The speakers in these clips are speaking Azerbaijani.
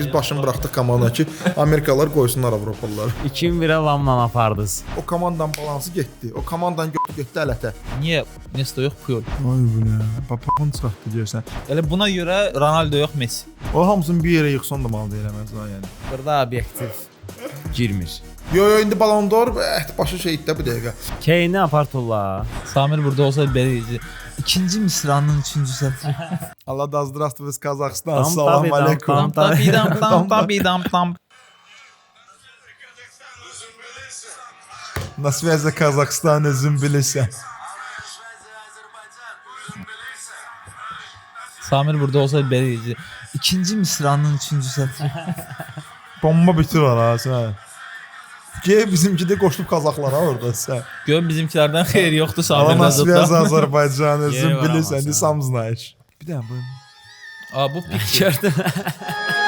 Biz başını buraxdıq komandaya ki, Amerikalılar qoysunlar Avropalıları. 2-1-ə Lamla apardınız. O komandanın balansı getdi. O komandanın getdi ələtə. Niyə Nesto yox, Puyol? Ay bu nə? Papaqın çıxartdı deyirsən. Elə buna görə Ronaldo yox, Messi. O hamısını bir yerə yıxsan da mal deyilməz ha yəni. Burada obyektiv girmir. Yo indi Ballon d'Or başı şeydə bu dəqiqə. Keyni apartırlar. Samir burada olsa belə deyəcək. İkinci Misranın üçüncü sətri. Allah da здравствуй Kazakistan. Tam Salam tabii, aleykum. tam Tam. На связи Казахстан özün bilirsən. Samir burada olsa belə deyəcək. İkinci Misranın üçüncü sətri. Bomba bitir var ha sən. Gəl bizimki də qoşulub Qazaxlara orada sən. Gör bizimkilərdən xeyir yoxdur Samir На связи Nazarda. Azərbaycan özün Yeri var bilirsən. amma Di sən. sam знаешь. Bir də bu. Bu picture. Gördün.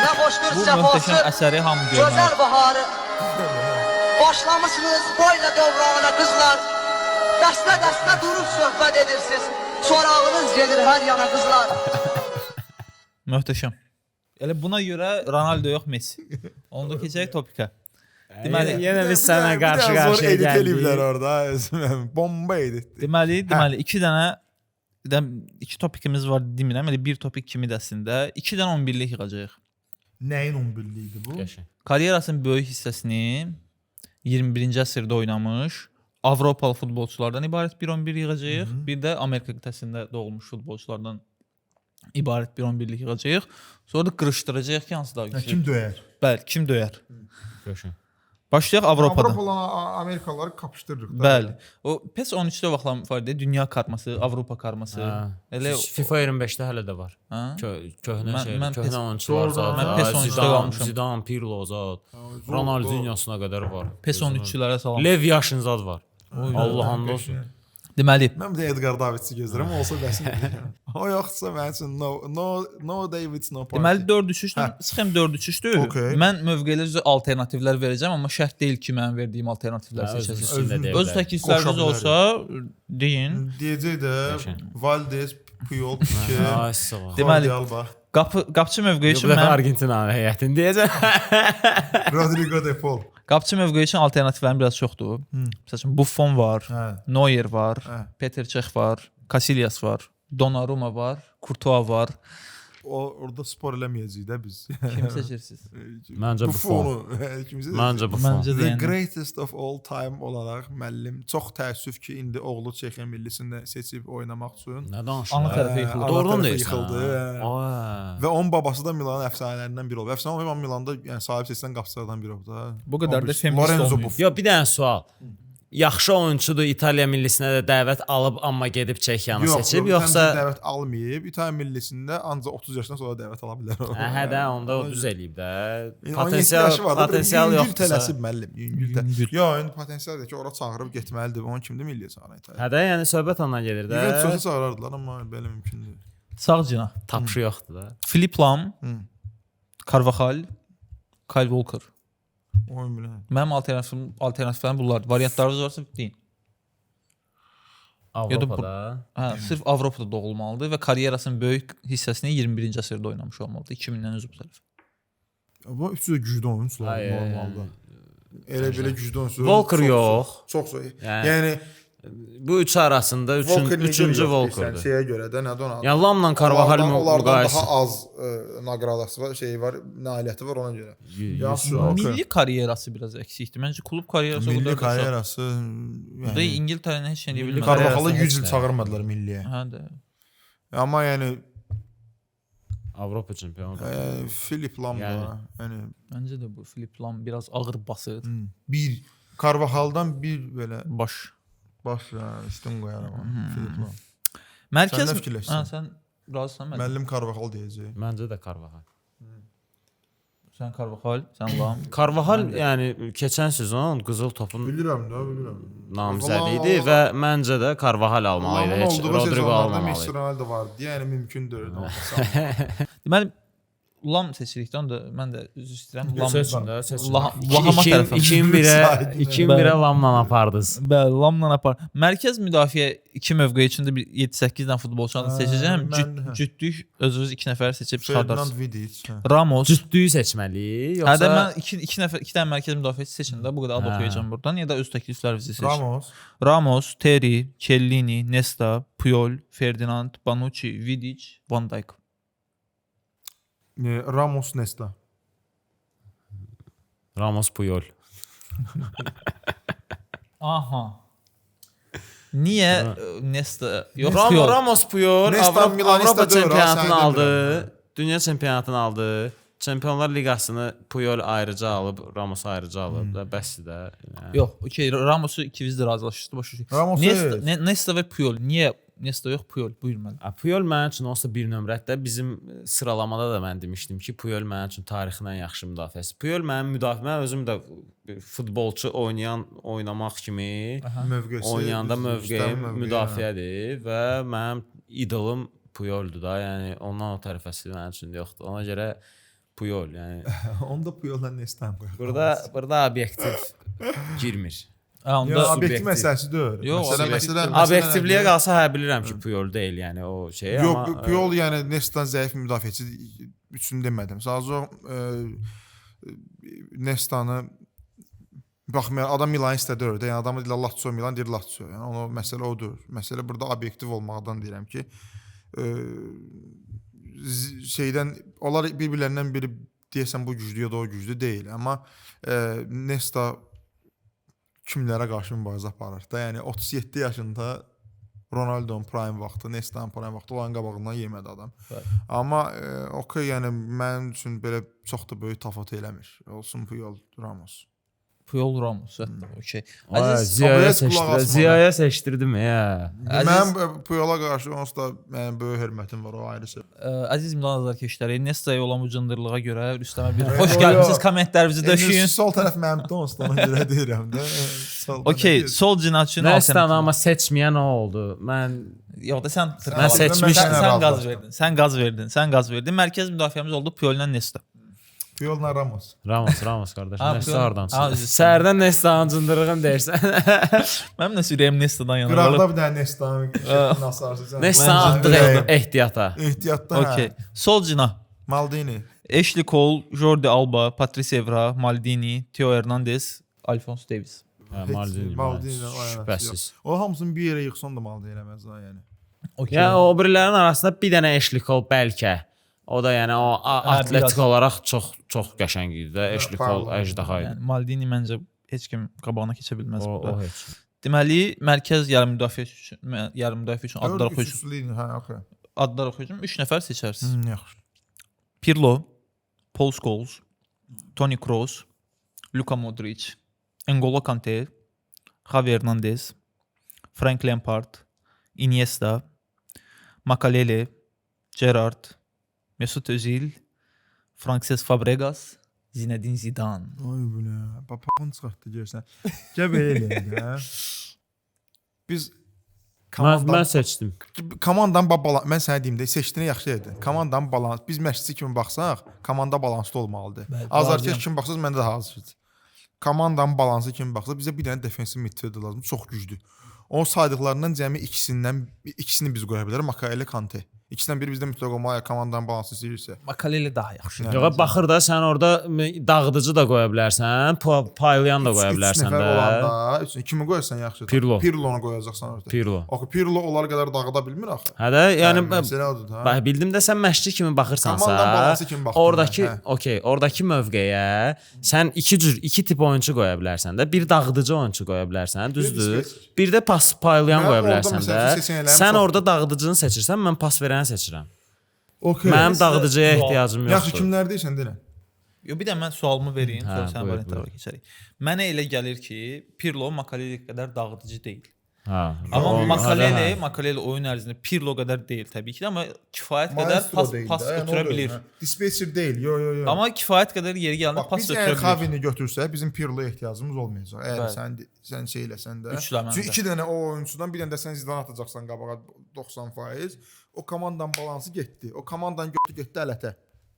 Ne hoşgör Bu sefası, möhtəşəm əsəri hamı görməli. güzel baharı. Başlamışsınız boyla devrana kızlar. Dəstə dəstə durub söhbət edirsiniz. Sorağınız gelir her yana kızlar. Möhtəşəm. Elə buna görə Ronaldo yox, Messi. Onda keçək topikə. Deməli, Yenə biz sənə qarşı-qarşıya qarşıya eliblər gəldik. orada. Bomba edit. deməli, iki topikimiz var demirəm. Elə bir topik kimi də əslində 2-dən 11-lik yığacağıq. Nəyin 11-li idi bu? Karyerasının böyük hissəsini 21-ci əsrdə oynamış Avropalı futbolçulardan ibarət bir 11 yığacağıq. Bir də Amerika qitəsində doğulmuş futbolçulardan ibarət bir 11-lik yığacağıq. Sonra da qırışdıracağıq ki, hansı daha güclü. Kim döyər? Bəli, kim döyər? Başlayaq Avropadan. Avropalı Amerikalıları kapışdırırıq da. Bəli. O PES 13-də vaxtlar fərqli dünya karması, Avropa karması. Elə FIFA 25-də hələ də var. ha? Köhnə şey, mən köhnə PES- oyunçular zad. Mən PES 13-də qalmışam. Zidane, Pirlo zad. Ronaldinho-suna qədər var. PES 13-çülərə salam. Lev Yaşın zad var. Allah'ın olsun. Deməli, Mən bir də Edgar Davidsi gözləyirəm, olsa bəsim. O yoxsa mənim üçün no Davids no party. deməli 4-3-3-dür. Sıxım 4-3-3-dür. Okay. Mən mövqelərə üzrə alternativlər verəcəm, amma şərt deyil ki, mənim verdiyim alternativlər seçəsiniz. Öz təklifləriniz olsa deyin. Deyəcək də Valdes, Puyol, Pique, Ay sağ ol. Deməli, Alba, qapçı mövqeyi Bu üçün dəfə mən Argentinanın heyətini deyəcəm. Rodrigo de Paul. qapçı mövqeyi üçün alternativlərim biraz çoxdur. Məsələn, Buffon var, Hə. Neuer var, Hə. Petr Cech var, Casillas var, Donnarumma var, Courtois var. Orada spor eləməyəcəyik də biz. Kim seçirsiniz? Məncə Buffon. Kimsə Məncə Buffon. Məncə də The yəni. greatest of all time olaraq müəllim çox təəssüf ki, indi oğlu Çexiya millisində seçib oynamaq üçün Nə danışırlar? Ana tərəfə yıxıldı. Doğrudan Ana tərəfə deyirsən. yıxıldı. Ay. və onun babası da Milanın əfsanələrindən biri olub. Əfsanə olmayıb amma Milanda yəni sahib seçilən qapıçılardan biri olub da. Bu qədər də Obvious. feminist Lorenzo olmayıb. Buffon. Yo, bir dənə sual. Yaxşı oyunçudur, İtaliya millisinə də dəvət alıb, amma gedib Çexiyanı seçib, yoxsa dəvət almayıb. İtaliya millisində ancaq 30 yaşdan sonra dəvət ala bilər o. hə də onda o düz eləyib də. Yəni 17 Potensial yaşı var da, potensial yüngül yoxdursa. tələsib müəllim, yüngül. Yüngül. Yo, indi potensialdır ki, ora çağırıb getməlidir. Onun kimdir milliyə çağıran İtaliya. Hə də, yəni söhbət ondan gedir də. Juventus'a çağırardılar amma belə mümkün deyil. Sağ cina. Tapşı yoxdur da. Filip Lam, Carvajal, Kyle Walker. Oyun bilən. Mənim alternativlərim bunlardır. Variantlarınız varsa deyin. Avropada. Hə, sırf Avropada doğulmalıdır və karyerasının böyük hissəsini 21-ci əsrdə oynamış olmalıdır. 2000-dən özü bu tərəf. Bu üçü də güclü oyunçular Ay, normalda. Elə belə güclü oyunçular. Walker çox- yox. Çox. Yəni, Yəni Bu üç arasında üçüncü Walker'dır. Şeyə görə də nədir ona? Yəni Lamla Carvajal onlardan müqayisə. daha az naqradası var, şeyi var, nailiyyəti var ona görə. Yaxşı, okey. Milli karyerası biraz eksikdir. Məncə klub karyerası o Milli qədər də çox. karyerası Burada yəni İngiltərənin heç nə deyə bilmir. karyerası Carvajal'ı heç 100 il nə. çağırmadılar milliyə. Hə də. Amma yəni Avropa çempionu. Filip Lam da, Yəni. yəni Məncə də bu Filip Lam biraz ağır basır. bir Carvajal'dan bir belə Baş. baş üstün qoyaram Filip Lam. Mərkəz Sən nə fikirləşirsən? Hə, sən razısan mən. Müəllim Carvajal deyəcək. Məncə də Carvajal. Sən Carvajal, sən Lam. Carvajal yəni keçən sezon qızıl topun Bilirəm də, bilirəm. namizədi idi və məncə də Carvajal almalı idi, heç Rodrigo almamalı Messi idi. Ronaldo vardı. Yəni mümkün deyil. Deməli Lam seçilikdən də mən də üzr istəyirəm. Lam Seçin də, seçin. Lahama tərəfə. 2-1-ə Lamla apardınız. Bəli, Lamla apar. Mərkəz müdafiə 2 mövqe içində bir 7-8 dənə futbolçunu seçəcəm. Cütlük özünüz 2 nəfər seçib çıxardarsınız. Ferdinand Vidic. Ramos. Cütlüyü seçməliyik, Hə də yoxsa mən 2 dənə mərkəz müdafiəçi seçin də bu qədər ad oxuyacağam burdan ya da öz təkliflərinizi seçin. Ramos. Ramos, Terry, Chiellini, Nesta, Puyol, Ferdinand, Bonucci, Vidic, Van Dijk. Ramos Nesta. Ramos Puyol. Aha. Niyə Nesta yox Puyol? Ramos Puyol Nesta Milanista Avropa deyil, çempionatını sən aldı. demirəm. Dünya çempionatını aldı. Çempionlar Liqasını Puyol ayrıca alıb, Ramos ayrıca alıb da bəsdir də. Yəni. Yox, okey, Ramos'u ikiniz də razılaşdınız başa düşün. Ramos Nesta və Puyol. Niyə Nesta yox, Puyol? Buyur mən. Puyol mənim üçün olsa bir nömrədə bizim sıralamada da mən demişdim ki, Puyol mənim üçün tarixdən yaxşı müdafiəçi. Puyol mənim mən özüm də futbolçu oynamaq kimi oynayanda mövqeyim müdafiədir və mənim idolum Puyoldur da. Yəni ondan o tərəfəsi mənim üçün yoxdur. Ona görə Puyol, yəni onda Puyol'la Nesta'm qoyur. burada obyektiv girmir. Onda Yox, obyektiv məsələsi deyil. Yox, məsələ Obyektivliyə qalsa hə bilirəm ki, Puyol deyil, yəni o şey yox, amma Puyol yəni Nesta'dan zəif müdafiəçi üçün demədim. Sadəcə Nesta'nı baxmayaraq adam Milan istədir də. Yəni adamı deyirlər Lazio Milan deyir Lazio. Yəni ona məsələ odur. Məsələ burada obyektiv olmaqdan deyirəm ki, şeydən onlar bir-birlərindən biri deyəsən bu güclü ya da o güclü deyil. Amma Nesta kimlərə qarşı mübarizə aparır da. Yəni 37 yaşında Ronaldo'nun prime vaxtı, Nesta'nın prime vaxtı olan qabağından yemədi adam. Evet. Amma okey, yəni mənim üçün belə çox da böyük tafat eləmir. Olsun Puyol, Ramos. Puyol Ramos, okey. Ziyaya seçdirdim ya. Mənim Puyola qarşı onsuz da mənim böyük hörmətim var, o ayrısı. Əziz Milan azarkeşləri, Nesta'ya olan bu cındırlığa görə Rüstəmə bir xoş gəlmisiniz, kommentlərinizi döşüyün. Sol tərəf mənim onsuz ona görə deyirəm də. Okey, sol cinah üçün Nesta'nı amma seçməyən o oldu. Mən yox da sən seçmişdim. Sən qaz verdin. Mərkəz müdafiəmiz oldu Puyol'la Nesta. Puyolla Ramos. Ramos qardaşım. Nesta oradan Puyol. çıxdı. Səhərdən Nesta'nın cındırığını deyirsən. Mənim də ürəyim Nesta'dan yana Qıraqda qalır. bir dənə Nesta'nı nasarsın. Nesta'nı atdıq ehtiyata. Ehtiyatda. Okey. Sol cinah. Maldini. Ashley Cole, Jordi Alba, Patrice Evra, Maldini, Theo Hernandez, Alphonso Davies. Maldini şübhəsiz. O hamısını bir yerə yığsan da Maldini eləməz ha, yəni. Okey. Ya o birilərin arasında bir dənə Ashley Cole bəlkə. O da yəni o atletik olaraq çox qəşəng idi də. Ashley Cole əjdaha idi. Yəni Maldini məncə heç kim qabağına keçə bilməz O burada. heç. Deməli, mərkəz yarım müdafiə üçün adlar oxuyacağım. Hə, okey. Adlar oxuyacağım. 3 nəfər seçərsiniz. Yaxşı. Pirlo, Paul Scholes, Toni Kroos, Luka Modric, N'Golo Kante, Javi Hernandez, Frank Lampard, Iniesta, Makalele, Gerrard, Mesut Özil, Frances Fabregas, Zinedine Zidane. Ay bu nə? Papağın çıxartdı görsən. Gəl belə eləyək də. Biz Mən seçdim. komandanın balans, mən sənə deyim də, seçdiyini yaxşı edin. Komandanın balans, biz məşqçi kimi baxsaq, komanda balanslı olmalıdır. Azarkeş kimi baxsaq, məndə də hazırdır. Komandanın balansı kimi baxsaq, bizə bir dənə defensiv midfielder lazım, çox güclü. O saydıqlarından cəmi ikisini biz qoya bilərik, Makalele, Kante. İkisindən biri bizdə mütləq olmalı, komandanın balansı istəyirsə. Makalele daha yaxşı. Yox, baxır da sən orada dağıdıcı da qoya bilərsən, paylayan da qoya bilərsən Üç nəfər də. olanda, kimi qoyarsan yaxşıdır? Pirlo. Pirlonu qoyacaqsan orada. Pirlo. Axı Pirlo onlar qədər dağıda bilmir axı. Hə də, yəni məsələ odur da. bildim də sən məşqçi kimi baxırsansa, Komandanın balansı kimi baxdım. oradakı, mən, okey, oradakı mövqeyə sən iki tip oyunçu qoya bilərsən də. Bir dağıdıcı oyunçu qoya bilərsən, düzdür? Bir də pas paylayan Mən qoya orada bilərsən məsəl də. üçün seçənəklərim Sən çoxdur. orada dağıdıcını seçirsən, mən pas verəni seçirəm. Okay. Mənim dağıdıcıya ehtiyacım Yaxşı, yoxdur. kimlər deyirsən denə. Yo, bir də mən sualımı vereyim, Hə, sonra sən buyur, variantlara keçərik. Mənə elə gəlir ki, Pirlo Makalele qədər dağıdıcı deyil. Hə. Amma Makalele oyun ərzində Pirlo qədər deyil təbii ki, amma kifayət qədər pas ötürə bilir. Dispatcher deyil. Yo. Amma kifayət qədər yeri gələndə pas Biz ötürə əgər bilir. Xavini götürsək, bizim Pirloya ehtiyacımız olmayacaq. Əgər sən şey eləsən də. Üçləməndə. Çünki 2 dənə o oyunçudan bir dənə də sən Zidane atacaqsan qabağa 90%. O komandanın balansı getdi. O komandanın getdi ələtə.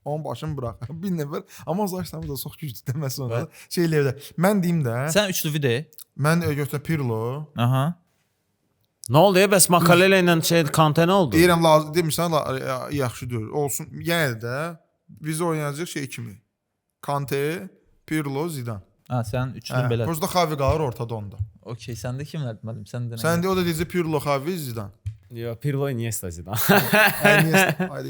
Onun başını bırax. Bir nəfər, amma Zaçsamız da çox güclü deməsi ona. Şeylərdə. Mən deyim də, Sən üçlüyü de. mən götürəm Pirlo. Aha. Nə oldu ya? Bəs Makalele ilə Kante nə oldu? Deyirəm lazım demirsən yaxşı deyil. Olsun. Yenə də biz oynayacağıq şey kimi. Kante, Pirlo, Zidane. Ha, sən üçlü belə. Burada Xavi qalır ortada onda. Okey, səndə kimlərdir müəllim? Sən də. Sən də o da deyəcək Pirlo, Xavi, Zidane. Yo, Pirlo Iniesta Zidane.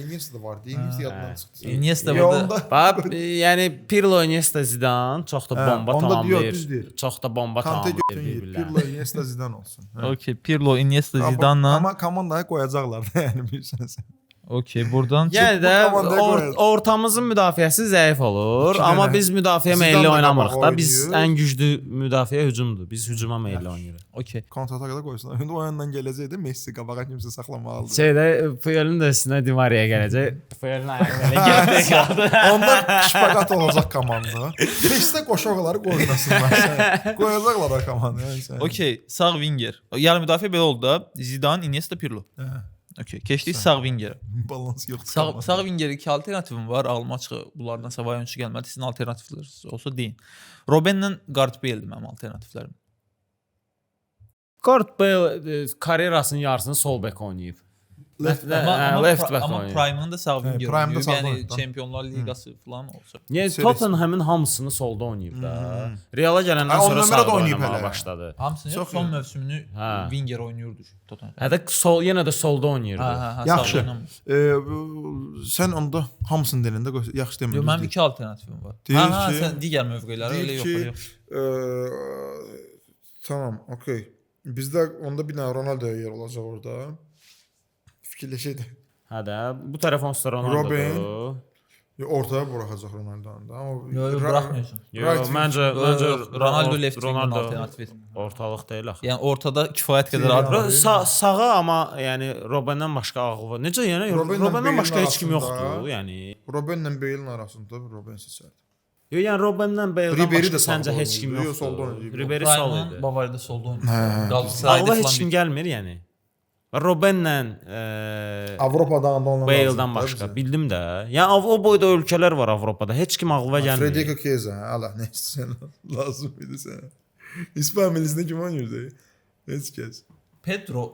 Iniesta da var. Iniesta yadından çıxdı. Iniesta Yo, burada. onda Bax, yəni Pirlo Iniesta Zidane çox da bomba onda tamamlayır. düz deyir. Çox da bomba Kante tamamlayır götürür. bir-birlərini. Pirlo, Iniesta, Zidane olsun. Okey, Pirlo, Iniesta, Zidane. Amma komandaya qoyacaqlar da yəni bilirsən sən. Okey, buradan Yəni də bu komandaya qoyacaq. ortamızın müdafiəsi zəif olur, İki amma dənə. biz müdafiə Zidane meyilli da oynamırıq da. qabaq Biz oynayır. ən güclü müdafiə hücumdur. Biz hücuma meyilli oynayırıq. okey. Kontratakada qoysunlar. İndi o yandan gələcəkdə Messi qabağa kimsə saxlamalıdır. Şeydə Puyolun da üstünə Dimariya gələcək. Puyolun ayağı belə gəldi qaldı. Ondan şpagat olacaq komanda. Messi qoşaqları qoymasınlar. Qoyacaqlar o komandaya. Okey, sağ winger. Yarım müdafiə belə oldu da. Zidane, Iniesta, Pirlo. Okey, keçdik sağ wingerə. Balans yoxdur. Sağ wingerə iki alternativim var. Ağlıma açıq bunlardan savayı oyunçu gəlmədi. Sizin alternativləriniz olsa deyin. Robbenlə Gareth Bale-dir mənim alternativlərim. Gareth Bale karyerasının yarısını sol bek oynayıb. Left back Amma oynayıb. Prime-ında da sağ winger Prime-da oynayıb. sağ Yəni oynayıb. Çempionlar Liqası falan olsa. Yəni Tottenhamın hamısını solda oynayıb da. Reala gələndən sonra Ondan sağda da oynayıb oynamağa hələ. başladı. Hamısını Çox son iyi. mövsümünü Hə. winger oynayırdı Tottenham. Hətta sol yenə də solda oynayırdı. Yaxşı. Sən onda hamısını deyəndə yaxşı Yox, demirsən. mənim iki alternativim var. Deyir Ha, ki- sən digər mövqelərə elə Deyir yox. ki, tamam, okey. Bizdə onda bir dənə Ronaldo yer olacaq orada. Fikirləşək də. Hə də bu tərəf onsuz Ronaldodur. Ortaya buraxacaq Ronaldo-nu da. Amma Yox, buraxmıyorsun. Yox, məncə Ronaldo left wing Ronaldo alternativ. ortalıq deyil axı. Yəni ortada kifayət qədər Thierry adam. Henry. Sağa amma yəni Robben'dən başqa ağlı var. Necə yəni Robben'lə Robben'dən Bale'in başqa heç kim arasında- yoxdur, yəni. Robbenlə Bale-in arasında Robben seçərdi. Yox, yəni Robben'dən Bale'dan Ribery başqa də səncə sağda heç kim oynayır. Yox, yoxdur. solda oynayır. Ribery sol Prime idi. Bavariyada solda oynayır. Hə, Galatasarayda Ağla heç falan kim bir- gəlmir yəni. Robben'lə Avropadan da ondan Bale'dan başqa bildim də. Yəni o boyda ölkələr var Avropada. Heç kim ağlıma gəlmir. Federico Chiesa, Allah nə istəsən lazım idi sənə. İspan millisində kim oynayırdı? Heç kəs. Pedro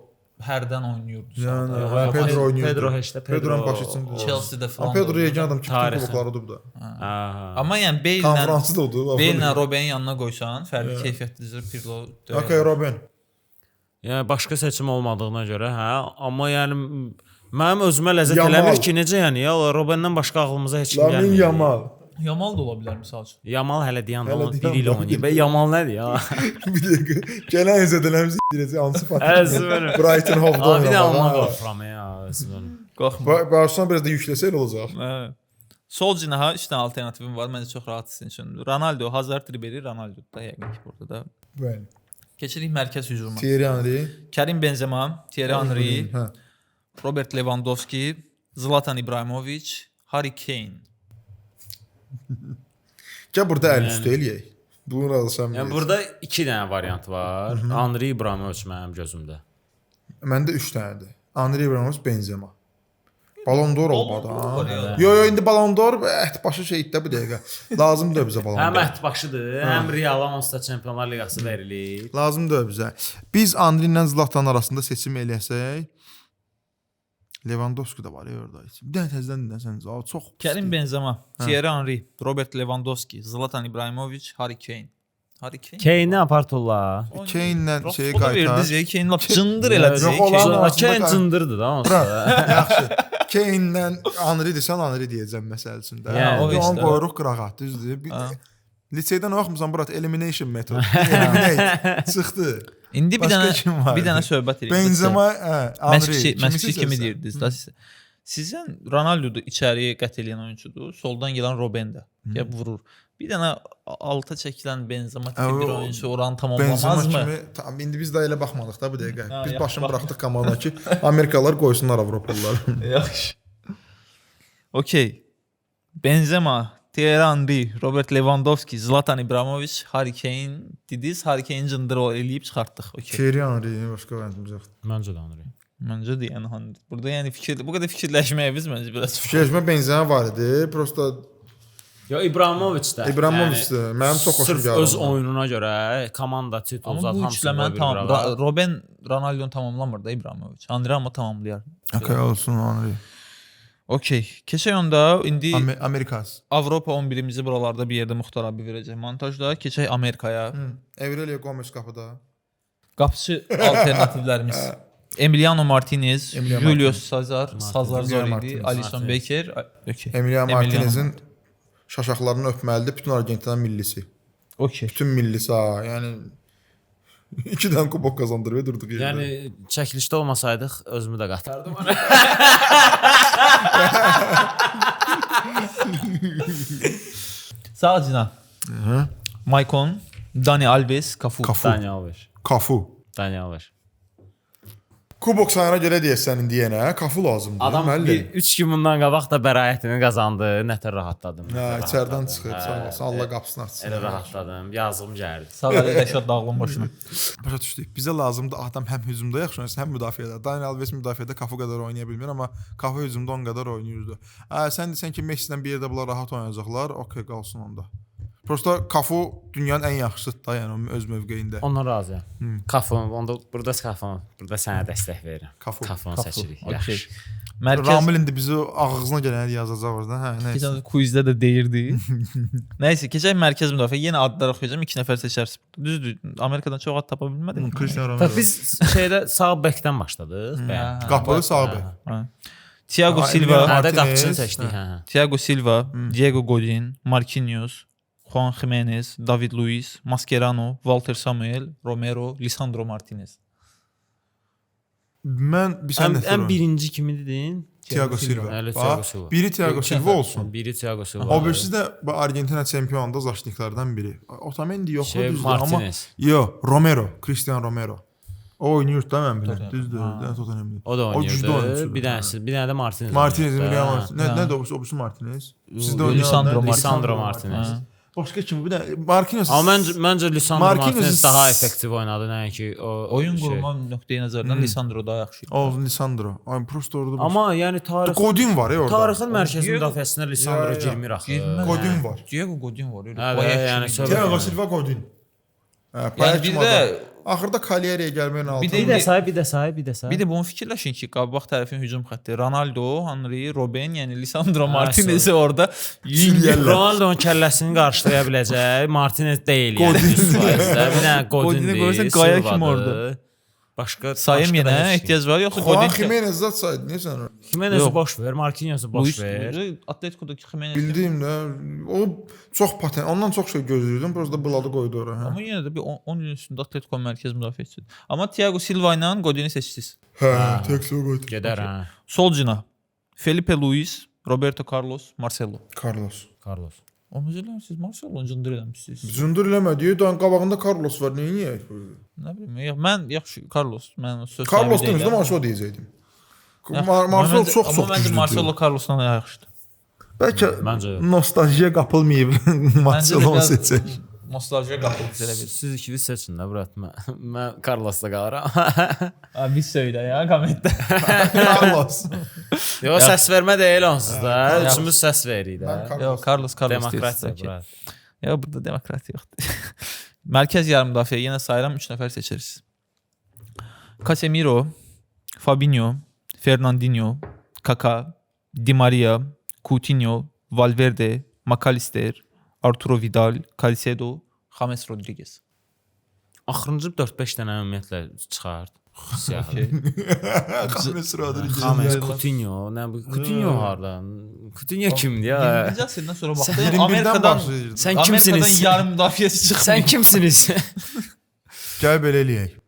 hərdən oynayırdı. Yəni sağda. Pedro oynayırdı. Pedro heç də Pedro'nun başı üçün. Chelsea'də falan. Amma Pedro oynadı. yeganə adam ki, bütün Tarixən. kuboklarıdır bu da. Aha. Amma yəni Bale-lə Konferansda da oldu. Bale-lə Robben yanına qoysan, fərqli keyfiyyətlidir Pirlo. Okay, Robben. Yəni başqa seçim olmadığına görə, hə, amma yəni mənim özümə ləzzət Yamal. eləmir ki, necə yəni ya Robben'dən başqa ağlımıza heç kim Lamin gəlmir. Yamal. Yamal da ola bilər məsəl üçün. Yamal hələ deyən Hələ onu deyən bir il adam. oynayıb. Yamal nədir ya? Bir dəqiqə. Gələn izlədilər deyəcək hansı Fatih. Əzmən. Brighton Hove-da Abi də ondan oynamaq. qorxuram ya, əzmən. Qorxma. Barcelona biraz da yükləsə olacaq. Hə. Sol cinaha 3 dənə alternativim var. Məncə çox rahat sizin üçün. Ronaldo, Hazard, Ribery, Ronaldo da yəqin ki burada da. Bəli. Keçirik mərkəz hücuma. Thierry Henry. Karim Benzema, Thierry Henry, Hə. Robert Lewandowski, Zlatan İbrahimovic, Harry Kane. Gəl burada əl üstü eləyək. Bunu razısan. Yəni burada 2 dənə variant var. Henry İbrahimovic mənim gözümdə. Məndə 3 dənədir. Henry Ibrahimovic, Benzema. Ballon d'Or olmadı. Ballon d'Or var ya. Yo, indi Ballon d'Or ət başı şeydə bu dəqiqə. Lazımdır bizə Ballon Həm d'Or. ətbaşıdır, həm Real onsuz da Çempionlar Liqası verilir. Lazımdır bizə. Biz Henry ilə Zlatan arasında seçim eləyəsək, Lewandowski da var ya orada. Bir dənə təzədən dinləsəniz, çox Karim Benzema, Thierry Henry, Robert Lewandowski, Zlatan İbrahimovic, Harry Kane. Harry Kane. Kane apartırlar. Kane-lə şeyi Rashford'a qaytar. verdiniz ya, Kane lap cındır elədi. Yox, olan Kane. arasında Kane cındırdı da onsuz Bura, da. yaxşı. Kane-lə Henry desən Henry deyəcəm məsəl üçün də. Yəni, o Bir an işte. qoyuruq qırağa, düzdür? Bir liseydən oxumusan Murat, elimination metodu. Eliminate çıxdı. İndi bir Başqa dənə kim var? bir dənə söhbət edirik. Benzema, Henry. Məşqçi kimi deyirdiniz da siz. Sizin Ronaldo içəriyə qət edən oyunçudur. Soldan gələn Robben də. Gəb vurur. Bir dənə alta çəkilən Benzema tipli bir oyunçu oranı Benzema tamamlamazmı? kimi, tamam, indi biz də elə baxmadıq da bu dəqiqə. Ha, Biz yaxşı, başını buraxdıq komandaya ki, Amerikalılar qoysunlar Avropalılar. Yaxşı. Okey. Benzema, Thierry Henry, Robert Lewandowski, Zlatan İbrahimovic, Harry Kane dediniz. Harry Kane cındır eləyib çıxartdıq. Okey. Thierry Henry başqa variantımız yoxdur. Məncə də Henry. Məncə də yəni burada yəni bu qədər fikirləşməyimiz məncə biraz Fikirləşmə benzəmə var idi. Prosta Ya İbrahimovic də. İbrahimovic də mənim çox xoşum Sırf gəldi. öz oyununa görə komanda titul Amma zat bu hamısını üçləməni qoyur tamam. qırağa. Robben Ronaldonu tamamlamır da İbrahimovic. Henry amma tamamlayar. Okay, olsun Henry. Okey. Keçək onda indi Amerikas. Avropa 11-imizi buralarda bir yerdə Muxtar abi verəcək montajda. Keçək Amerikaya. Aurelio Gomes qapıda. Qapıçı alternativlərimiz. Emiliano Martinez, Emiliano Julio Cesar, Sazar Emiliano Zoridi, Martinez. Alisson Becker. Okey. Emiliano Martinez'in şaşaqlarını öpməlidir bütün Argentina millisi. Okey. Bütün millisi ha. Yəni 2 dənə kubok qazandırıb və durduq yerdə. Yəni çəkilişdə olmasaydıq özümü də qatardım. Sağcına. Maicon, Dani Alves, Cafu. Daniel Alves. Kafu. Daniel Alves. Kubok sayına görə deyəsən deyənə Kafu lazımdır. Adam 3 gün bundan qabaq da bəraətini qazandı. Nətər rahatladım. Hə, içərdən çıxıb. Sağ olasın. Allah qapısını açsın. Elə rahatladım. Yazığım gəldi. Sağ ol Rəşad Dağlının başına. Başa düşdük. Bizə lazımdır adam həm hücumda yaxşı oynasın, həm müdafiədə. Daniel Alves müdafiədə Kafu qədər oynaya bilmir, amma Kafu hücumda on qədər oynayırdı. Sən desən ki, Messi-dən bir yerdə bunlar rahat oynayacaqlar, okey qalsın onda. Prosta Kafu dünyanın ən yaxşısıdır da, yəni öz mövqeyində. Ondan razıyam. Kafon, onda burada Kafon, burada sənə dəstək verirəm. Kafu. Kafonu seçirik. Okey. Yaxşı. Mərkəz Ramil indi bizi ağzına gələni yazacaq orada. Hə, nəysə. keçən quizdə də deyirdi. Nəysə, keçək mərkəz müdafiə. Yenə adlar oxuyacağam. 2 nəfər seçərsiniz. Düzdür. Amerikadan çox ad tapa bilmədik. Cristiano Ronaldo. Biz şeydə sağ bəkdən başladıq. Qapı sağ bək. Thiago Aa, Silva, Emiliano Hə də Martinez. qapıçını seçdik. Hə. Thiago Silva, Diego Godin, Marquinhos, Juan Jimenez, David Luiz, Mascherano, Walter Samuel, Romero, Lisandro Martinez. Mən bir sən Ən birinci kimi dedin? Thiago Silva. Hələ Thiago Bax, Silva. biri Thiago Silva olsun. Biri Thiago Silva. O birisi də bu Argentina çempionu da zaşniklərdən biri. Otamendi yox, Şey, düzdür, amma Martinez. yox, Romero, Cristiano Romero. O oynayır da mən bilirəm. Düzdür, də Tottenham'da. O da O güclü oynayırdı. oyunçudur. Bir dənə də Martinez. Martinez, oynayırdı. Emiliano Martinez. Hə. Nə də o birisi Martinez. Sizdə Lisandro oynayan Lisandro Martinez. Başqa kim? Bir də Marquinhos. Amma məncə Lisandro Marquinhos- Martinez daha effektiv oynadı nəinki o Oyun şey. qurma nöqteyi nəzərdən Lisandro daha yaxşı. O Lisandro. Ay prosta orada. Amma yəni tarix Godin var ya orada. tarixin mərkəzi Diego- müdafiəsinə Lisandro Ya, ya. girmir axı. Girmir. Godin var. Diego Godin var. Hə, yəni söhbət- Thiago Silva Godin. Hə, Yəni bir də axırda Cagliari'yə gəlməyin altı. Bir Bir də say, bir də say, bir də say. bir də bunu fikirləşin ki, qabaq tərəfin hücum xətti Ronaldo, Henry, Robben, yəni Lisandro Martinez'i orada Sürüyərlər. Ronaldo'nun kəlləsini qarşılaya biləcək Martinez deyil yəni. Godin. 100%. Bir dənə Godin'i Godin'i görsən, qaya kimi orada. Başqa sayım başqa da yenə heç kim. ehtiyac var yoxsa Juan Godin? Jimenez zat saydı. Niyə sən? Jimenez'i Yox. boş ver, Marquinhos'u boş ver. Atletico'dakı Jimenez. Bildiyim də o çox patent. Ondan çox şey gözləyirdim. Prosta buladı qoydu ora. Hə. Amma yenə də bir 10 il üstündə Atletico mərkəz müdafiəçisidir. Amma Thiago Silva ilə Godin'i seçdiniz. Hə, tekso qoydu. Gedər hə. Solcuna Felipe Luis, Roberto Carlos, Marcelo. Carlos. Carlos. O mesela siz Marcelo'nu cındır eləmişsiniz. Zundur eləmədi. Dan qabağında Carlos var. Nəyə niyə? Nə bilim, mən yaxşı Carlos, mən söz Carlos sahibi demişdim, deyiləm. Marcelo deyəcəydim. Yaxşı, Marcelo məncə- çox amma çox məncə güclüdür. Marcelo Carlos'dan daha yaxşıdır. Bəlkə Məncə- nostaljiya qapılmayıb Marcelo seçək. Nostaljiya qapılıb elə bir. Siz ikili seçin də Murat. Mən Carlos'la qalıram. Bir söylə ya kommentdə. Carlos. Yox, səs vermə deyil onsuz da. Yox. Üçümüz səs veririk də. Mən Carlos. Yox, Carlos Demokratiya deyirsən ki. bura. Ya burada demokratiya yoxdur. Mərkəz yarım müdafiə yenə sayıram 3 nəfər seçərsiniz. Casemiro, Fabinho, Fernandinho, Kaká, Di Maria, Coutinho, Valverde, McAllister, Arturo Vidal, Caicedo, James Rodriguez. Axırıncı 4-5 dənə ümumiyyətlə çıxart. Siyahı. James Rodriguez. James Coutinho, nə bu Coutinho hardan? Coutinho kimdir ya? 20-ci əsrdən sonra baxdım 21-dən Amerikadan başlayırdı. Sən Amerikadan kimsiniz? yarım müdafiəsi çıxdı. Sən kimsiniz? Gəl belə eləyək.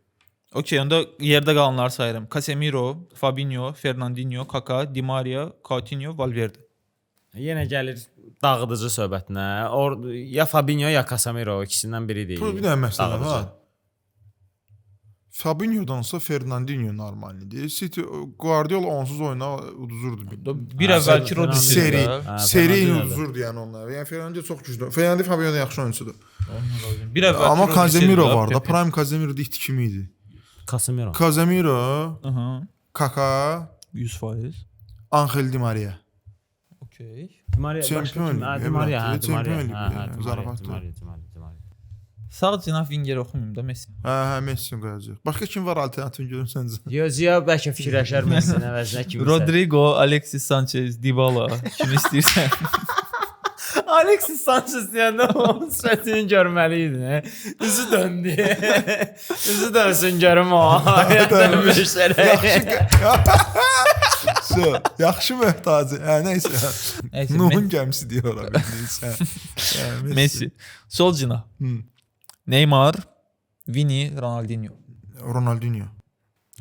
Okey, onda yerdə qalanları sayıram. Casemiro, Fabinho, Fernandinho, Kaká, Di Maria, Coutinho, Valverde. Yenə gəlir dağıdıcı söhbətinə. Ya Fabinho ya Casemiro ikisindən biridir. Bu bir dənə məsələ Dağıdıcı. var. Fabinho'dansa Fernandinho normaldir. City Guardiola onsuz oyuna uduzurdu. Bir əvvəlki Rodriguez. Seri, Hə, seri Fernandinho da. uduzurdu yəni onlar. Yəni Fernandinho çox güclü. Fernandinho Fabinho'dan yaxşı oyunçudur. Bir əvvəlki Amma Rodriguez Casemiro var, var da. Pepe. Prime Casemiro da it kimi idi. Casemiro. Casemiro Aha. Kaka, 100%. Angel Di Maria. Okey. Maria Çempion Di Maria, çempion ligi. Zarafat. Sağ cinah winger oxumayım da Messi. Hə, Messi qoyacaq. Başqa kim var alternativ görürsən səncə? Yo, Ziya bəlkə fikirləşər Messinin əvəzinə kimi. Rodrigo, Alexis Sanchez, Dybala, kim istəyirsən. Alexis Sanchez deyəndə onun sifətini görməli idin. Üzü döndü. Üzü dönsün görüm o. Yaxşı möhtacı. Hə, nəysə. Nəysə, Nuhun gəmisi deyir ora bildiysən. Messi. Sol cinah. Neymar, Vini, Ronaldinho. Ronaldinho.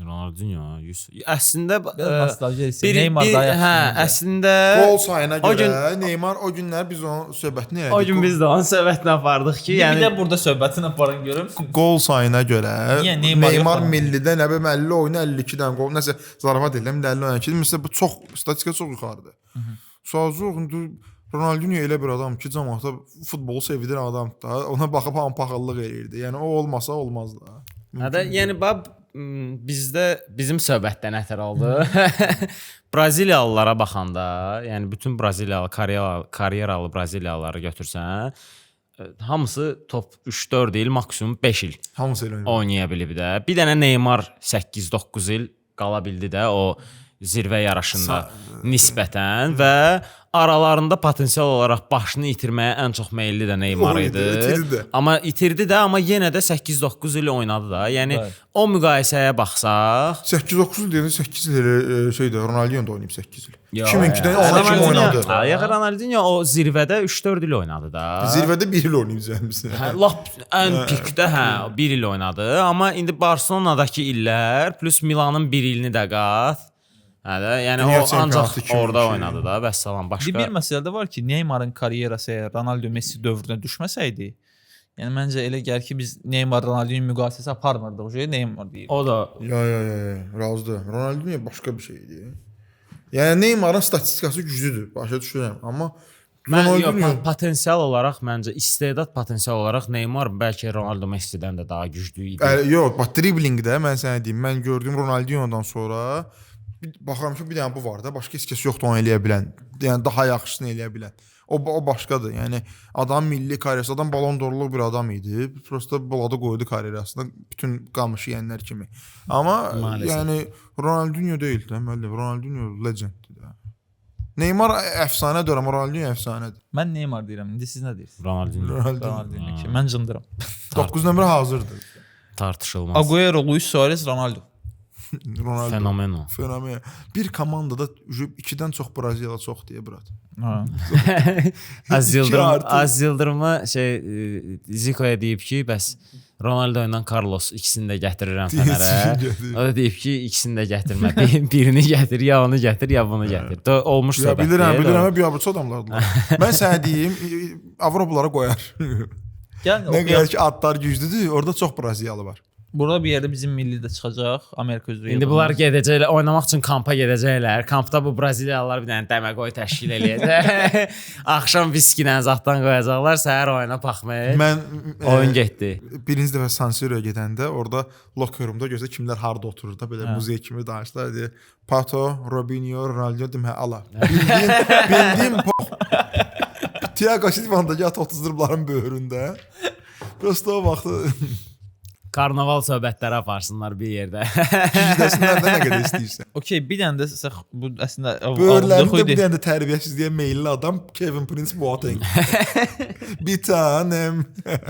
Ronaldinho 100. Əslində Nostalji Neymar da yaxşı. Hə, əslində Gol sayına o görə Neymar o günlər biz onun söhbətini o gün biz də onun söhbətini apardıq ki, Bir yəni də burada söhbətini aparın görüm. gol sayına görə Niyə Neymar yox? millidə nə bilim 50 oyunu 52-dən gol nəsə zarafat edirəm 50 oyun ki, məsələn bu çox statistika çox yuxarıdır. Sözcük Ronaldinho elə bir adam ki, cəmaata futbolu sevidir adam da, ona baxıb paxıllıq eləyirdi. Yəni o olmasa olmaz da. Hətta yəni bizdə bizim söhbətdə nətər oldu. Braziliyalılara baxanda, yəni bütün Braziliyalı karyeralı Braziliyalıları götürsən, hamısı top 3-4 il, maksimum 5 il Hamısı elə oynaya bilib də. Bir dənə Neymar 8-9 il qala bildi də o zirvə yarışında nisbətən və aralarında potensial olaraq başını itirməyə ən çox meylli də Neymar idi. Amma itirdi də, amma yenə də 8-9 il oynadı da. Yəni o müqayisəyə baxsaq, 8-9 il deyəndə 8 il şeydə Ronaldinho da oynayıb 8 il. 2002-dən ona kim oynadı? Yox, Ronaldinho o zirvədə 3-4 il oynadı da. Zirvədə 1 il oynayıb cəmisi. Hə, lap ən pikdə 1 il oynadı. Amma indi Barselonadakı illər plus Milanın 1 ilini də qat. Hə də, yəni o ancaq orada oynadı da, vəssalam başqa. Bir məsələ də var ki, Neymarın karyerası Ronaldo Messi dövrünə düşməsəydi, yəni məncə elə gəlir ki, biz Neymar Ronaldinho müqayisəsi aparmırdıq. O Neymar deyir. O da razıdır. Ronaldinho başqa bir şeydir. Yəni Neymarın statistikası güclüdür, başa düşürəm, amma Ronaldinho potensial olaraq məncə istedad potensial olaraq Neymar bəlkə Ronaldo Messidən də daha güclü idi. Yox, bax driblingdə mən sənə deyim, mən gördüm Ronaldinhodan sonra baxıram ki, bir dənə bu var da, başqa heç kəs yoxdur onu eləyə bilən. Yəni daha yaxşısını eləyə bilən. O başqadır. Yəni adam milli karyerası, adam Ballon d'Orluq bir adam idi. Prosta buladı qoydu karyerasına bütün qamışı yeyənlər kimi. Amma yəni Ronaldinho deyil də, müəllim. Ronaldinho legenddir də. Neymar əfsanədir, amma Ronaldinho əfsanədir. Mən Neymar deyirəm. İndi siz nə deyirsiniz? Ronaldinho ki, mən cındıram. 9 nömrə hazırdır. Tartışılmaz. Aguero, Luis Suarez, Ronaldo. Fenomen. Bir komandada 2-dən çox Braziliyalı çox deyə brat. Az Yıldırım'a Zico'ya deyib ki, bəs Ronaldo ilə Carlos ikisini də gətirirəm Fənərə. O da deyib ki, ikisini də gətirmə. Birini gətir, ya onu gətir, ya bunu gətir. Olmuş söhbət. Bilirəm, biabırçı adamlardılar. Mən sənə deyim, Avropalara qoyar. Nə qədər ki, adlar güclüdür, orada çox Braziliyalı var. Burada bir yerdə bizim milli də çıxacaq, Amerika üzrə. İndi bunlar gedəcəklər, oynamaq üçün kampa gedəcəklər. Kampda bu Braziliyalılar bir dənə dəmə qoy təşkil eləyəcək. Axşam viskilə zaddan qoyacaqlar, səhər oyuna baxmaya. Mən oyun getdi. Birinci dəfə San Siro'ya gedəndə orada locker roomda gözlə kimlər harda oturur da, belə muzey kimi danışdılar. Deyir, Pato, Robinho, Ronaldo dedim, hə ala. Bildim Thiago Silva'nda yat 30'ların böyründə. Prosta o vaxtı karnaval söhbətləri aparsınlar bir yerdə. Gücdəsinlər də nə qədər istəyirsən. Okey, bir dənə də bu əslində böyürlərində bir dənə də tərbiyəsizliyə meyilli adam Kevin Prince Boateng. Bir tanem.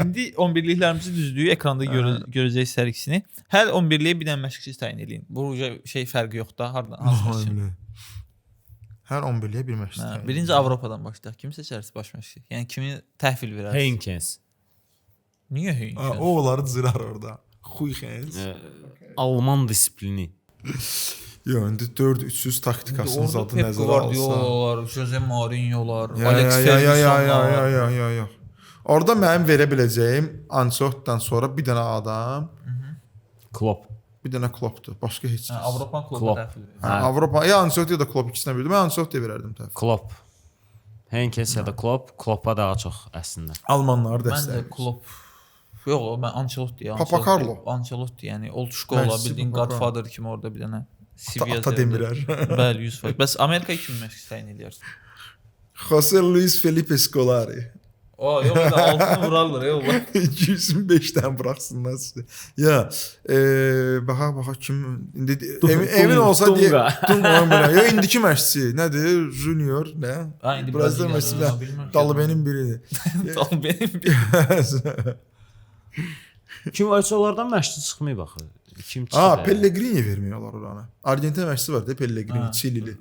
İndi 11'liklərimizi düzdüyü ekranda görəcəyiz hər ikisini. Hər 11'liyə bir dənə məşqçi təyin eləyin. Bu fərqi yox da, hardan hansı? Hər 11'liyə bir məşqçi təyin. Birinci Avropadan başlayaq. Kimi seçərsiniz baş məşqçi? Yəni kimi təhvil verərsiniz? Heynckes. Niyə Heynckes? O onları cırar orada. Huygens. Alman disiplini. Yox, indi 4-300 taktikasının zadı nəzərə alsa. Jose Mourinho'lar, Alex Fergusonlar. Orada mənim verə biləcəyim Ancelotti'dən sonra bir dənə adam. Klopp. Bir dənə Kloppdur. Başqa heç kəs. Avropa klubu təhvil verir. Avropa ya Ancelotti ya da Klopp ikisindən biridir. Mən Ancelotti'yə verərdim təhvil. Klopp. Heynckes ya da Klopp. Klopp'a daha çox əslində. Almanlar dəstək. Məncə Klopp. Yox, mən Ancelotti. Papa Carlo. Ancelotti, yəni old school ola bildiyin Godfather kimi orada bir dənə. Ata Demirər. Bəli, 100%. Bəs Amerikaya kimi məşq təyin edirsən? Jose Luis Felipe Scolari. Yox, altını vurarlar yolla. 205-dən buraxsınlar sizə. Ya, baxa kim indi emin olsa deyə Dunga. Ya indiki məşqçi nədir? Junior, nə? Brazil məşqçi Dalbenin biridir. Dalbenin biri. Kim ölçülərdən məşqçi çıxmayıb axı. Kim çıxır? Pellegrini vermiyorlar oranı. Argentin məşqçisi var da Pellegrini, Çilili.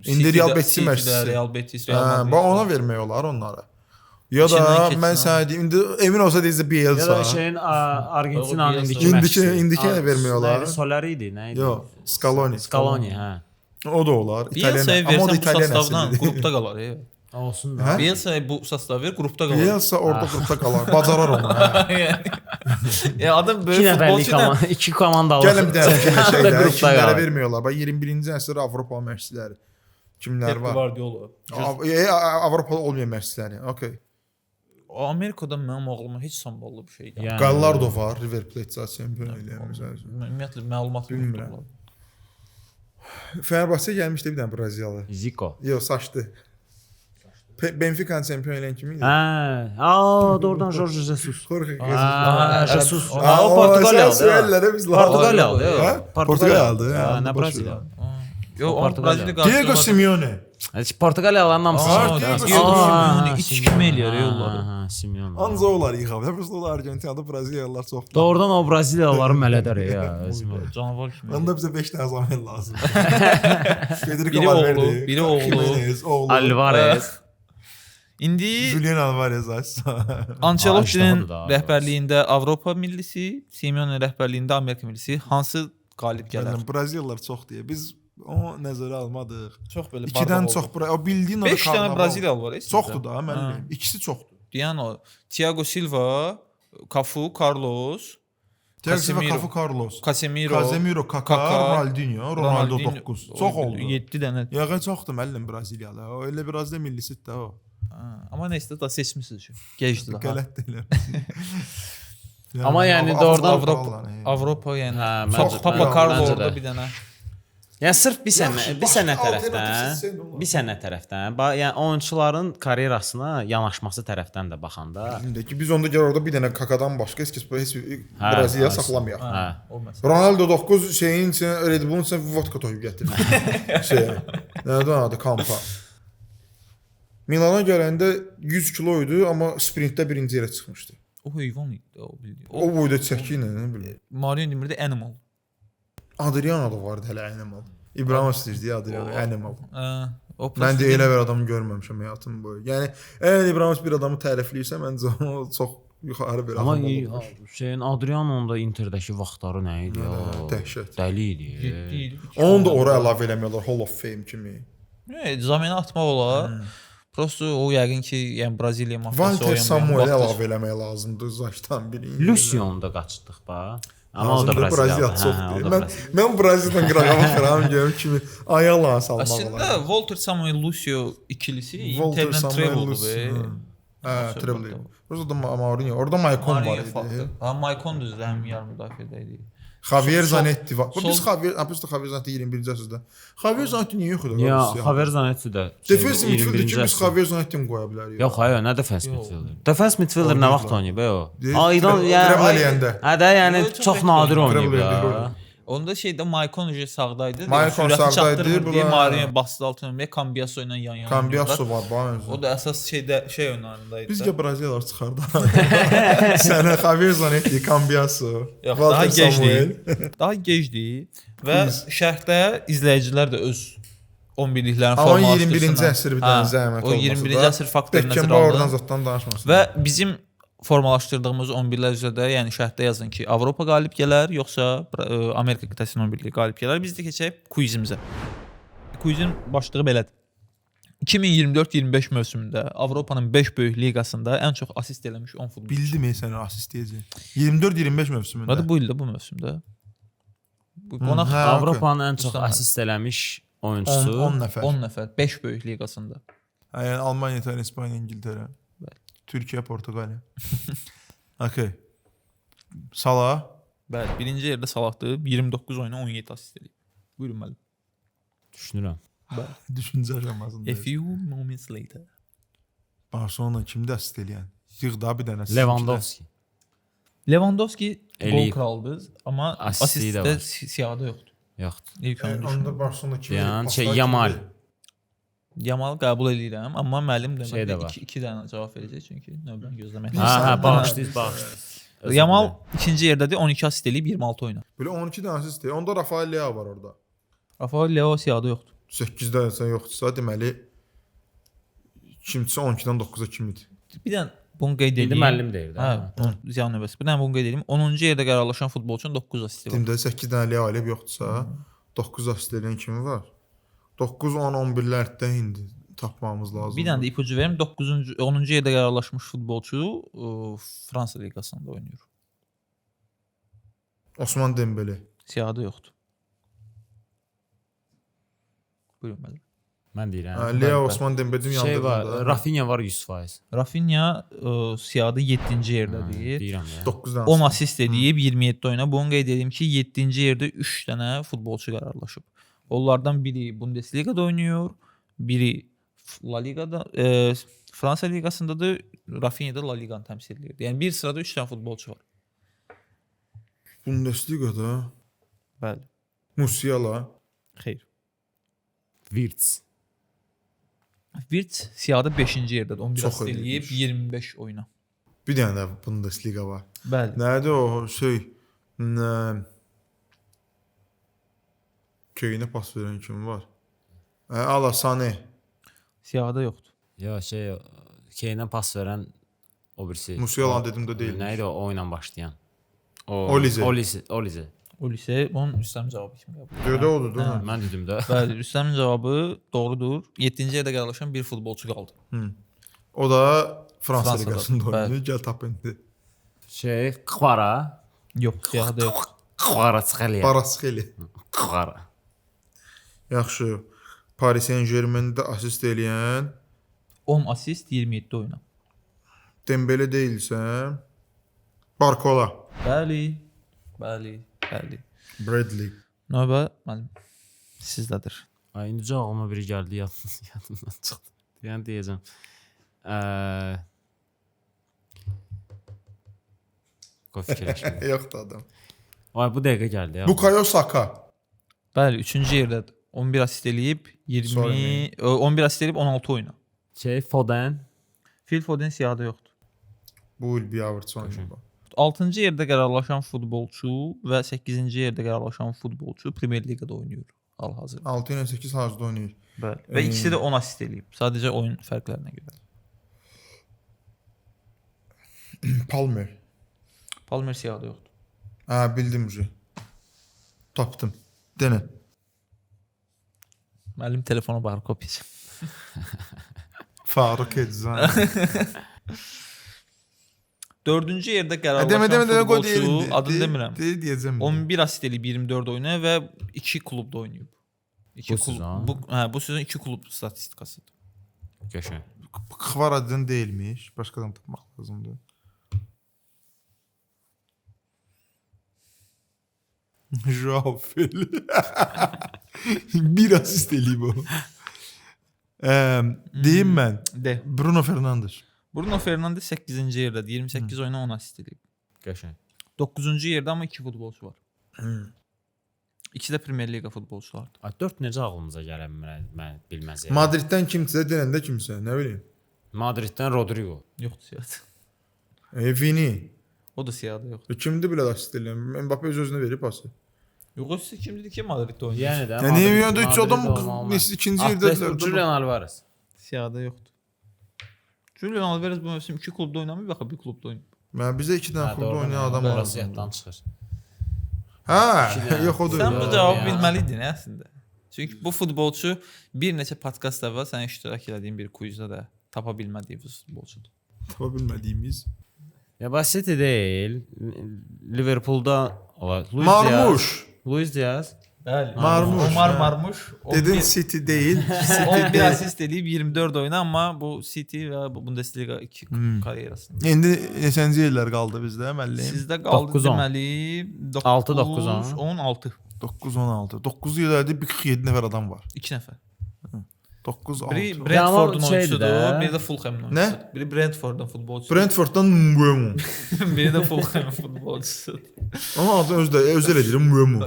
İndi Real Betis məşqçisi. Real Betis, Real Madrid. Bax ona vermiyorlar onlara. Ya da mən sənə deyim, indi emin olsa deyəcək Bielsa. Ya da şeyin Argentinanın indiki məşqçisi. İndiki nə vermiyorlar? Solari idi, nə idi? Yox, Scaloni. Scaloni, hə. O da olar. Bielsa'ya Amma o da versən bu İtalyan sastavdan əslidir. qrupda qalar. Olsun da. Bielsa'ya bu sastav ver, qrupda qalar. Bielsa orada qrupda qalar. Bacarar onu. Adam böyük futbolçu. İki komandalı. Gəlin bir dənə fikirləşək də. Kimlərə vermiyorlar? Bax 21-ci əsr Avropa məşqçiləri. Kimlər var? Guardiola. Avropada olmayan məşqçiləri. Okay. Amerikada mənim ağlıma heç samballı bir şey gəlmir. Yəni, Gallardo var, River Plate çempion eləyən məsəl üçün. Ümumiyyətlə məlumat bilmirəm. Fenerbahçe gəlmişdi bir dənə Braziliyalı. Zico. Yox, saçdı. Benfica'nın çempion eləyən kim idi? Doğrudan Jorge Jesus. Jorge Jesus. O Portuqaliyalı. biz Portuqaliyalı. Portuqaliyalı. Nə Braziliya? Yox, Braziliya Diego Simeone. Portuqaliyalıların hamısı. İç kimi eləyər yolları. Simeone. Anca onlar yıxab. Həmişə onlar Argentinada Braziliyalılar çoxdur. Doğrudan o Braziliyalıları mələdər ya. Canavar kimi. Onda bizə 5 dənə zaman lazım. Biri oğlu, biri oğlu. Alvarez. İndi Julian Alvarez açsa. Ancelotti'nin rəhbərliyində Avropa millisi, Simeone rəhbərliyində Amerika millisi hansı qalib gələr? Braziliyalılar çox deyə. Biz o nəzərə almadıq. Çox belə 2-dən çox o bildiyin o 5 dənə Braziliyalı var. Çoxdur da, mən bilmirəm. İkisi çoxdur. Deyən o Thiago Silva, Cafu, Carlos, Thiago Silva, Cafu, Carlos, Casemiro, Kaká, Ronaldinho, Ronaldo 9. Çox oldu. 7 dənə. Yağa çoxdur müəllim Braziliyalı. O elə biraz da millisidir də o. Amma nəysə da seçmisiniz. Gecdir daha. Qələt deyil. Amma yəni doğrudan Avropa yəni məncə Papa Carlo orada bir dənə. Yəni sırf bir sənə tərəfdən, yəni oyunçuların karyerasına yanaşması tərəfdən də baxanda. İndiki biz onda gəl orada bir dənə Kakadan başqa heç Braziliya saxlamayaq. Ronaldo 9 şeyin içinə Red Bull'un içinə vodka toyub gətirir. Nədən adı Kampa. Milana gələndə 100 kilo idi, amma sprintdə birinci yerə çıxmışdı. O heyvan idi, o bildi. O boyda çəki ilə, nə bilim. Mario demirdi Animal. Adriano da vardı hələ Animal. İbrahimovic deyirdi Adriano, Animal. Mən də elə bir adamı görməmişəm həyatım boyu. Yəni əgər İbrahimovic bir adamı tərifləyirsə, məncə o çox yuxarı bir adam olur. Amma şeyin Adriano'nun da Interdəki vaxtları nə idi ya? Dəhşət. Dəli idi. Onu da ora əlavə eləmiyorlar Hall of Fame kimi. Zamana atmaq olar. Prosto o yəqin ki, yəni Braziliya mafiyası Walter Samuel əlavə eləmək lazımdır zaşdan biri. Luciano da qaçdıq bax. Amma o da Braziliya çoxdur. Mən Braziliyadan qırağa baxıram görüm kimi ayaqla salmaq olar. Əslində Walter Samuel Lucio ikilisi Internet Travel-dur. Travel. Orada Mourinho, orada Maicon var idi. Maicon düzdür, həm yarım müdafiədə idi. Javier Zanetti var. Biz Javier Zanetti 21-ci əsrdə. Javier Zanetti niyə yoxdur? Ya, Javier Zanetti də. Defensive midfielder ki, biz Javier Zanetti-ni qoya bilərik. Yox, hayır, nə defensive midfielder? Defensive midfielder nə vaxt oynayıb o? Aydan yəni. Hə, yəni çox nadir oynayıb ya. Onda şeydə Maicon sağdaydı. Maicon sağdaydı. Deyə Marinho bastı altına və Cambiasso ilə yan-yana. Cambiasso var bax. O da əsas şey oyunlarındaydı. Bizcə Braziliyalılar çıxardı. Sənə Javier Zanetti, Cambiasso, Walter Samuel. Daha gecdir və şərhdə izləyicilər də öz 11-liklərini formalaşdırsınlar. Amma 21-ci əsr bir dənə zəhmət olmasa da. O 21-ci əsr faktorunu nəzərə aldı. Oradan zətdən danışmasın. Və bizim formalaşdırdığımız 11-lər üzrə yəni şərhdə yazın ki, Avropa qalib gələr, yoxsa Amerika qitəsinin 11-liyi qalib gələr. Biz də keçək quizimizə. Quizin başlığı belədir. 2024-25 mövsümündə Avropanın 5 böyük liqasında ən çox assist eləmiş 10 futbolçu. Bildim səni assist deyəcək. 24-25 mövsümündə. Bu ildə bu mövsümdə. Avropanın ən çox assist eləmiş oyunçusu 10 nəfər 5 böyük liqasında. Yəni Almaniya, İtaliya, İspaniya, İngiltərə. Türkiyə, Portuqaliya. Okay. Salah. Bəli, birinci yerdə Salahdır. 29 oyuna 17 assist edib. Buyurun müəllim. Düşünürəm. Düşüncə aşamasında. A few moments later. Barcelona kimdə asist eləyən? Yığ da bir dənə. Lewandowski. Lewandowski gol Eləyib. kralıdır, amma Asisti də asistdə var. siyahıda yoxdur. Yoxdur. İlk onu düşün. Onda Barcelona kimi. Yəni Yamal. Yamal qəbul edirəm, amma müəllim Şey də deməli var. 2 dənə cavab verəcək çünki növbəni gözləmək Hə, bağışlayız. Yamal ikinci yerdədir, 12 asist eləyib 26 oyna. Belə 12 dənə asist deyir. Onda Rafael Leao var orada. Rafael Leao siyahıda yoxdur. 8 dənəsə yoxdursa, deməli kimsə 12-dən 9-a kimidir. Bir dənə bunu qeyd İndi edeyim. müəllim deyir də. Hə, ziyan növbəsi. Bir dənə bunu qeyd edeyim. 10-cu yerdə qərarlaşan futbolçunun 9 asisti var. Timdə 8 dənə Leao eləyib yoxdursa, 9 asist eləyən kimi var. 9, 10, 11-lərdə indi tapmamız lazımdır. Bir dənə də ipucu verim. 9-cu 10-cu yerdə qərarlaşmış futbolçu Fransa liqasında oynayır. Osman Dembele. Siyahıda yoxdur. Buyurun müəllim. Mən deyirəm. Leo Osman Dembele Şey yanında var, Rafinha var 100%. Rafinha siyahıda 7-ci yerdədir. Deyirəm ya. 9 dənə. 10 asist edib 27 oyuna. Bunu qeyd edeyim ki, 7-ci yerdə 3 dənə futbolçu qərarlaşıb. Onlardan biri Bundesliqada oynayır, biri La Ligada, Fransa liqasındadır, Rafinha da La Liqanı təmsil edir. Yəni bir sırada 3 dənə futbolçu var. Bundesliqada Bəli. Musiala. Xeyr. Wirtz. Wirtz siyahıda 5-ci yerdədir. 11 Çox asist eləyib eləyib. 25 oyuna. Bir dənə də Bundesliqa var. Bəli. Nədir o şey? Köyünə pas verən kim var? Alasane. Siyahıda yoxdur. Ya şey Keyinə pas verən o birisi. Musiala dedim də deyil. Nə idi o oyunla başlayan? Olize. Olize. Olise onun Rüstəm cavabı kimi qəbul edir. Gödə odur da. Mən dedim də. Bəli, Rüstəmin cavabı doğrudur. 7-ci yerdə qərarlaşan bir futbolçu qaldı. O da Fransa Fransada, liqasında bəli. oynayır. Gəl tap indi. Şey, Kvara. Yox, siyahıda yox. Kvara çıxaliya. Kvaratskhelia. Kvara. Yaxşı. Paris Saint-Germain-də assist eləyən 10 assist 27 oyuna. Dembele deyilsə Barcola. Bəli. Bəli. Bəli. Bradley. Növbə müəllim sizdədir. Ay indicə ağlıma biri gəldi yadımdan çıxdı. Yəni deyəcəm. Qoy fikirləşmə. Yoxdur adam. Ay bu dəqiqə gəldi ya. Bukayo Saka. Bəli, 3-cü yerdədir. 11 assist eləyib 11 assist eləyib 16 oyuna. Şey Foden. Phil Foden siyahıda yoxdur. Bu il bir Havertz oynayır. 6-cı yerdə qərarlaşan futbolçu və 8-ci yerdə qərarlaşan futbolçu Premyer Liqada oynayır hal-hazırda. 6 ilə 8 hazırda oynayır. Bəli. Və ikisi də 10 assist eləyib. Sadəcə oyun fərqlərinə görə. Palmer. Palmer siyahıda yoxdur. Bildim ki. Tapdım. Denə. Müəllim telefona baxır, kopyası. Faruk Edzan. 4-cü yerdə qərarlaşan Demə qoy futbolçu, adını demirəm. Deyəcəm. 11 assist eləyib 24 oyuna və 2 klubda oynayıb. Bu sezon? Bu sezon 2 klub statistikasıdır. Qəşəng. Kvaradın deyilmiş. Başqadan tapmaq lazımdır. Joao Fel. Bir asist eləyib o. Deyim mən. De. Bruno Fernandes. Bruno Fernandes 8-ci yerdədir. 28 oyuna 10 assist eləyib. Qəşəng. 9-cu yerdə amma 2 futbolçu var. İkisi də Premyer Liqa futbolçulardır. Ay 4 necə ağlımıza gələ mən bilməz. Madriddən kimsə, denəndə kimsə, nə bilim. Madriddən Rodrigo. Yoxdur siyahıda. Vini. O da siyahıda yoxdur. Kimdir belə asist eləyən? Mbappé öz-özünə verib pası. Yox, kim dedi ki Madriddə oynayır? Yəni də. Yəni yanda 3 adam ikinci yerdədirlər. Julian Alvarez. Siyahıda yoxdur. Julian Alvarez bu mövsüm 2 klubda oynamayıb, baxı bir klubda oynayıb. Mən bizə 2 dənə klubda oynayan adam var. Orası yaddan çıxır. Yox o da. Sən bu cavabı bilməliydin əslində. Çünki bu futbolçu bir neçə podkast əvvəl sənin iştirak etdiyin bir quizdə də tapa bilmədiyi futbolçudur. Tapa bilmədiyimiz. Ya basit deyil. Liverpoolda Marmuş. Luis Diaz. Bəli. Marmuş. Omar Marmuş. Dedin City deyil. 11 assist eləyib 24 oyuna, amma bu City və Bundesliga 2 karyerasında. İndi neçənci yerlər qaldı bizdə müəllim? Sizdə qaldı 9-10. deməli 6-9-10. 16. 9-16. 9 yerlərdə bir 47 nəfər adam var. 2 nəfər. 9-6. Biri Brentfordun Ya, amma şeydir oyunçusudur, də. biri də Fulham'ın Nə? oyunçusudur. Biri Brentfordun futbolçusudur. Brentforddan Mbeumo. Biri də Fulham'ın futbolçusudur. Ama adı özü elə deyir Mbeumo.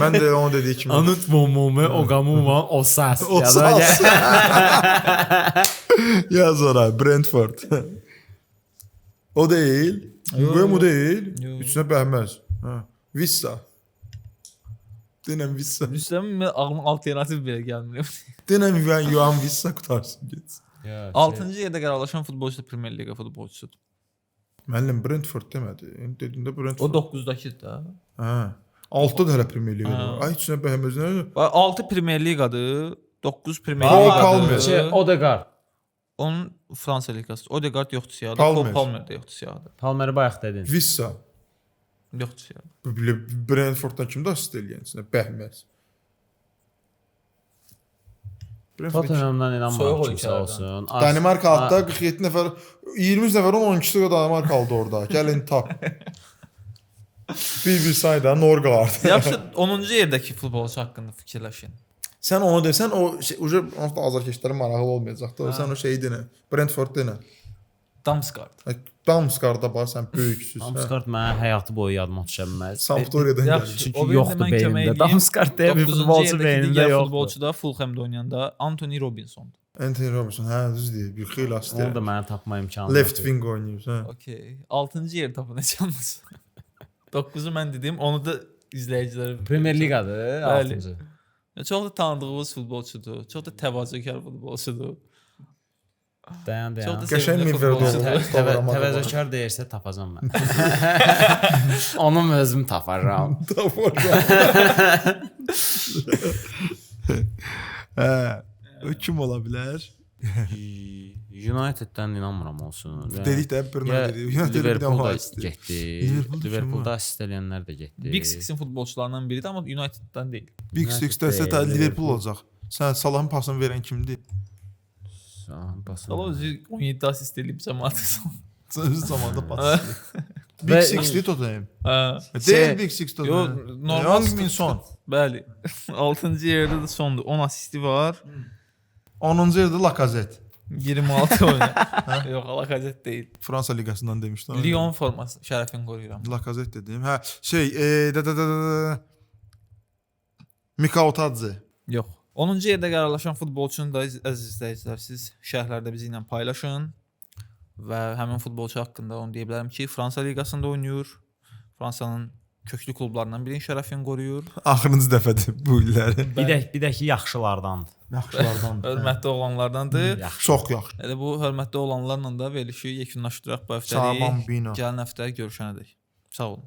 Mən də onu dediyi kimi. Anut Momomo, Ogamuman, Osas. O sas. Yaz ora Brentford. O değil. Mbeumo değil. Yo. Üçünə bəhməz. Ha. Vissa. Denən Vissa. Müslüm ağlıma alternativ belə gəlmir. Denən Yohan Vissa qutarsın getsin. 6-cı yerdə qərarlaşan futbolçu da Premier Liqa futbolçusudur. Müəllim Brentford demədi. Dedin də Brentford. O 9-dakı da. Hə. 6 da hələ Premier Liqada Ha. var. Ay üçünə bəhməz nə? 6 Premier Liqadır, 9 Premier Cole Liqadır. Palmer. Odegaard. Onun Fransa liqası. Odegaard yoxdur siyahıda. Palmer. Cole Palmer də yoxdur siyahıda. Palmeri bayaq dedin. Vissa. Yoxdur siyahıda. Brentforddan kim də assist eləyən içində? Bəhməz. Brentford Tottenham'dan Soyuq inanmıram kimsə ölkələrdən. olsun. Danimarka altda 47 nəfər 20 nəfərin 12-si də Danimarka aldı orada. Gəlin tap. Bir sayda Norqa vardı. Yaxşı 10-cu yerdəki futbolçu haqqında fikirləşin. Sən onu desən o şey uca azarkeşlərin marağı olmayacaqdı. O sən o şeyi denə. Brentford denə. Damsgaard. Damsgaardda bax sən böyüksüz. Damsgaard mənə həyatı boyu yadıma düşə bilməz. Sampdoriyadan Yaxşı. gəlir. Çünki O birində yoxdur mən kömək beynimdə. edeyim. Damsgaard deyə bir 9-cu futbolçu yerdəki beynimdə digər yoxdur. futbolçu da Fulham'da oynayanda Anthony Robinsondur. Anthony Robinson, hə düz deyir. Bir xeyli Onu da asist. mənə tapma imkanı Left yoxdur. wing oynayır, hə. Okay. 6-cı yer tapınacağımız. 9-u mən dedim, onu da izləyicilərə Premier Liqadır, Bəli. 6-cı. Çox da tanıdığımız futbolçudur. Çox da təvazökar futbolçudur. Dayan. Çox da Qəşəng sevimli Milford futbolçudur. oldu. Təvəzzökar deyirsə tapacam mən. Onu özüm taparam. Hə. O kim ola bilər? United'dən inanmıram olsun. Dedik də Bruno Ya, dedi. United bir Liverpool dənə da asist. getdi. Liverpool Liverpoolda kim asist eləyənlər də getdi. Big Six'in futbolçularından biridir amma United'dan deyil. Big United Six dəsə deyil, də Liverpool Liverpool. olacaq. Sən Salahın pasını verən kimdir? Salah özü 17 asist eləyib cəmaata. Öz zamanda pas. Big Və- Six-li Tottenham. Hə. Deyil Big Six Yo, Tottenham. normal Young Min Son. Bəli. 6-cı yerdə də sondur. 10 assisti var. 10-cu yerdə Lacazette. 26 oyunu. Yox, Lacazette deyil. Fransa liqasından demişdim. Lyon forması şərəfini qoruyuram. Lacazette dedim. Hə, şey, Mikautadze. Yox. 10-cu yerdə qərarlaşan futbolçunu da əziz izləyicilər siz şərhlərdə bizi ilə paylaşın və həmin futbolçu haqqında onu deyə bilərəm ki, Fransa liqasında oynayır. Fransanın köklü klublarından birinin şərəfini qoruyur. Axırıncı dəfədir bu illəri. Bir də ki yaxşılardandır. Yaxşılardan. Hörmətli oğlanlardandır. Çox yaxşı. Elə bu hörmətli oğlanlarla da verilişi yekunlaşdıraq bu Salam həftəlik. Bino. Gələn həftə görüşənədək. Sağ olun.